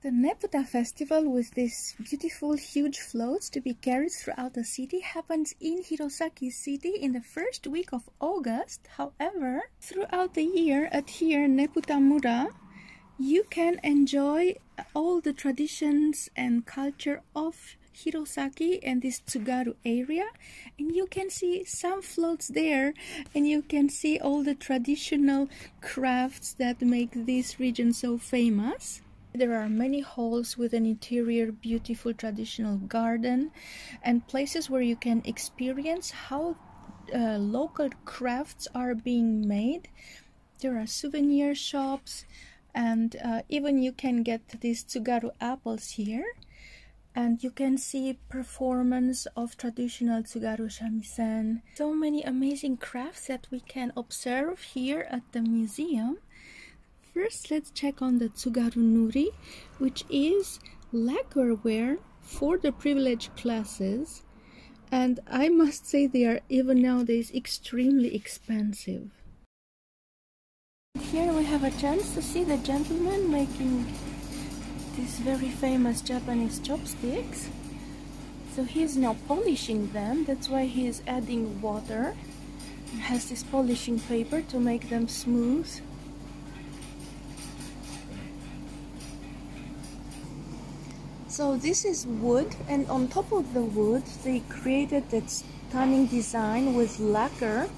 The Neputa festival, with these beautiful huge floats to be carried throughout the city, happens in Hirosaki City in the first week of August. However, throughout the year at here Neputa MURA, you can enjoy all the traditions and culture of Hirosaki and this Tsugaru area, and you can see some floats there, and you can see all the traditional crafts that make this region so famous. There are many halls with an interior beautiful traditional garden and places where you can experience how local crafts are being made. There are souvenir shops, and even you can get these Tsugaru apples here, and you can see performance of traditional Tsugaru shamisen. So many amazing crafts that we can observe here at the museum. First, let's check on the Tsugaru Nuri, which is lacquerware for the privileged classes, and I must say they are even nowadays extremely expensive. Here we have a chance to see the gentleman making these very famous Japanese chopsticks. So he is now polishing them, that's why he is adding water and has this polishing paper to make them smooth. So this is wood, and on top of the wood they created that stunning design with lacquer,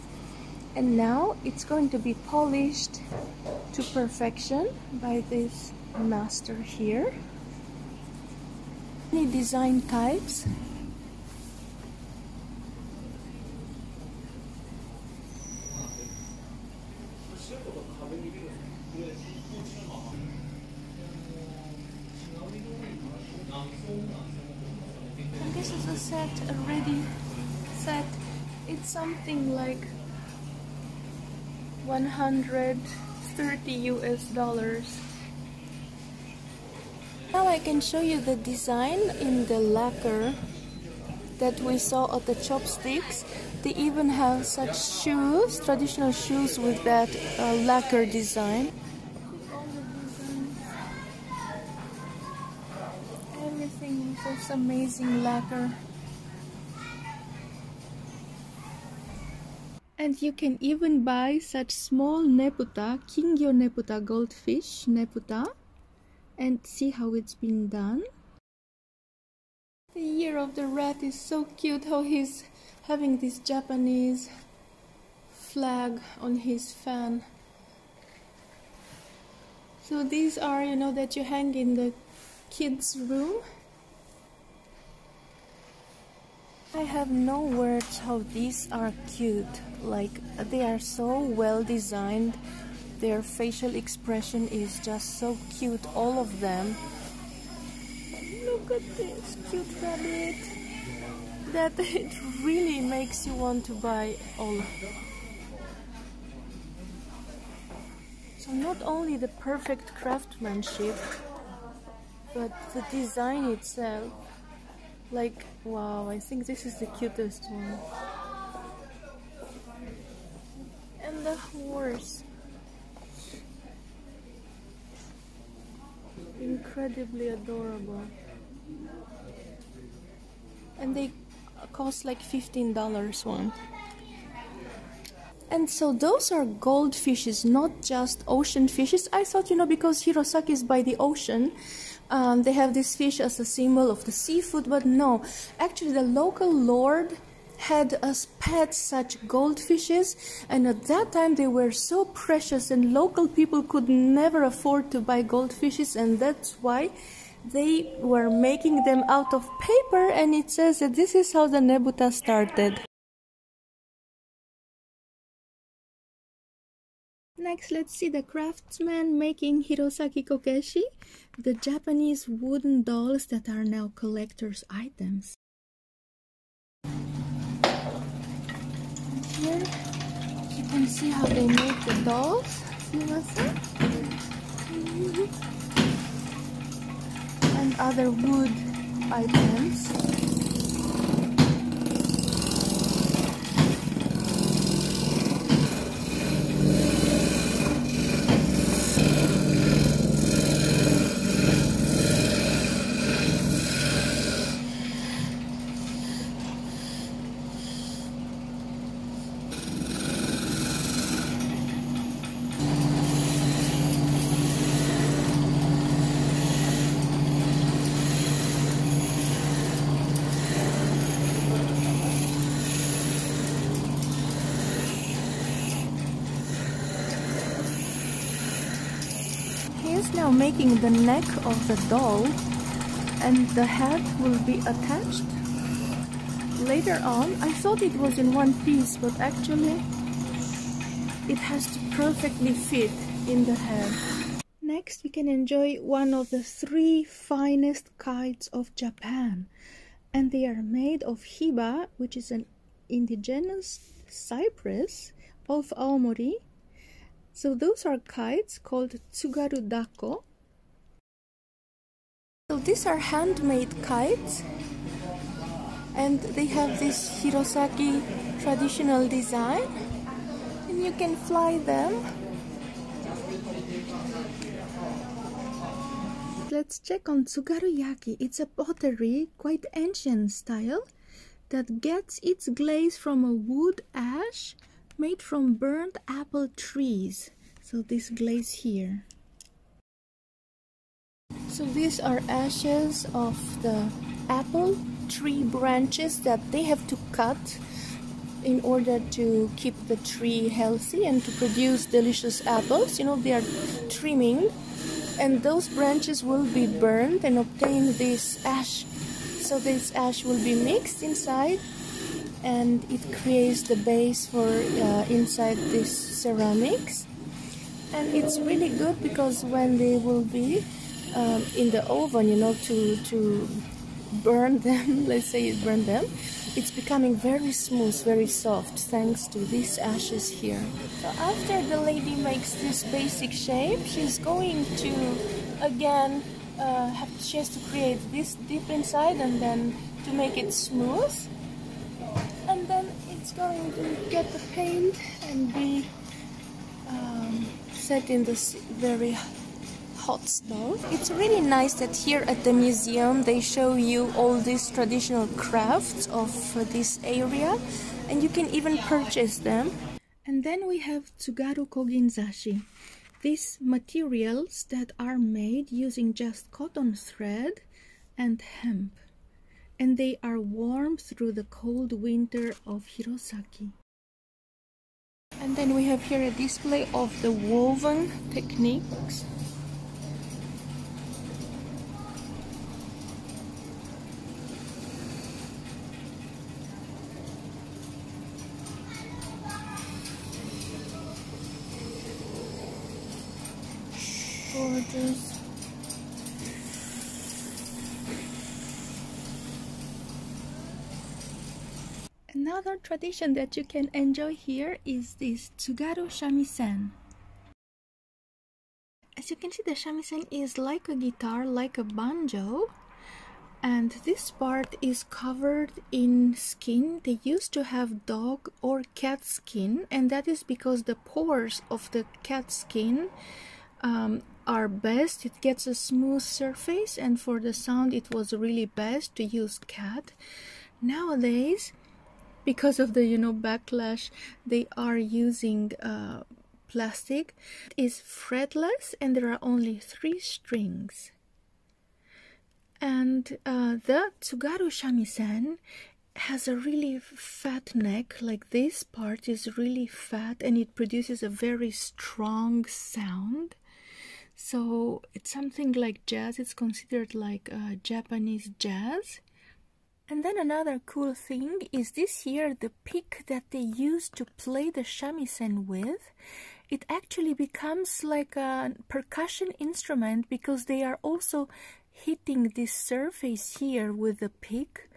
and now it's going to be polished to perfection by this master here. Many design types. And this is a set, a ready set. It's something like $130 US. Now I can show you the design in the lacquer that we saw at the chopsticks. They even have such shoes, traditional shoes with that lacquer design. Everything with this amazing lacquer. And you can even buy such small Neputa, Kingyo Neputa goldfish Neputa, and see how it's been done. The year of the rat is so cute, how he's having this Japanese flag on his fan. So these are, you know, that you hang in the kids' room. I have no words how these are cute. Like, they are so well designed. Their facial expression is just so cute, all of them. Look at this cute rabbit. That it really makes you want to buy all. So not only the perfect craftsmanship, but the design itself. Like, wow, I think this is the cutest one. And the horse. Incredibly adorable. And they cost like $15 one. And so those are goldfishes, not just ocean fishes. I thought, you know, because Hirosaki is by the ocean, they have this fish as a symbol of the seafood, but no. Actually, the local lord had as pets such goldfishes, and at that time they were so precious and local people could never afford to buy goldfishes, and that's why they were making them out of paper, and it says that this is how the Neputa started. Next, let's see the craftsman making Hirosaki Kokeshi, the Japanese wooden dolls that are now collector's items. And here you can see how they make the dolls. And other wood items. just now making the neck of the doll, and the head will be attached later on. I thought it was in one piece, but actually it has to perfectly fit in the head. Next, we can enjoy one of the 3 finest kites of Japan, and they are made of hiba, which is an indigenous cypress of Aomori. So those are kites called Tsugaru-Dako. So these are handmade kites, and they have this Hirosaki traditional design, and you can fly them. Let's check on Tsugaru-yaki. It's a pottery, quite ancient style, that gets its glaze from a wood ash made from burnt apple trees. So this glaze here. So these are ashes of the apple tree branches that they have to cut in order to keep the tree healthy and to produce delicious apples. You know, they are trimming, and those branches will be burned and obtain this ash. So this ash will be mixed inside, and it creates the base for inside this ceramics. And it's really good because when they will be in the oven, you know, to burn them, let's say burn them, it's becoming very smooth, very soft, thanks to these ashes here. So after the lady makes this basic shape, she's going to again she has to create this dip inside, and then to make it smooth, and then it's going to get the paint and be set in this very hot stove. It's really nice that here at the museum they show you all these traditional crafts of this area, and you can even purchase them. And then we have Tsugaru Koginzashi. These materials that are made using just cotton thread and hemp, and they are warm through the cold winter of Hirosaki. And then we have here a display of the woven techniques. Gorgeous. Another tradition that you can enjoy here is this Tsugaru Shamisen. As you can see, the shamisen is like a guitar, like a banjo, and this part is covered in skin. They used to have dog or cat skin, and that is because the pores of the cat skin are best. It gets a smooth surface, and for the sound it was really best to use cat. Nowadays, because of the backlash, they are using plastic. It is fretless, and there are only 3 strings. And the Tsugaru Shamisen has a really fat neck. Like, this part is really fat, and it produces a very strong sound. So it's something like jazz. It's considered like Japanese jazz. And then another cool thing is this here, the pick that they use to play the shamisen with. It actually becomes like a percussion instrument because they are also hitting this surface here with the pick.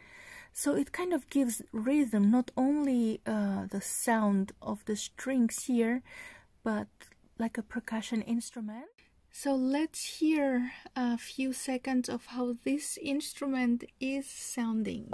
So it kind of gives rhythm, not only the sound of the strings here, but like a percussion instrument. So let's hear a few seconds of how this instrument is sounding.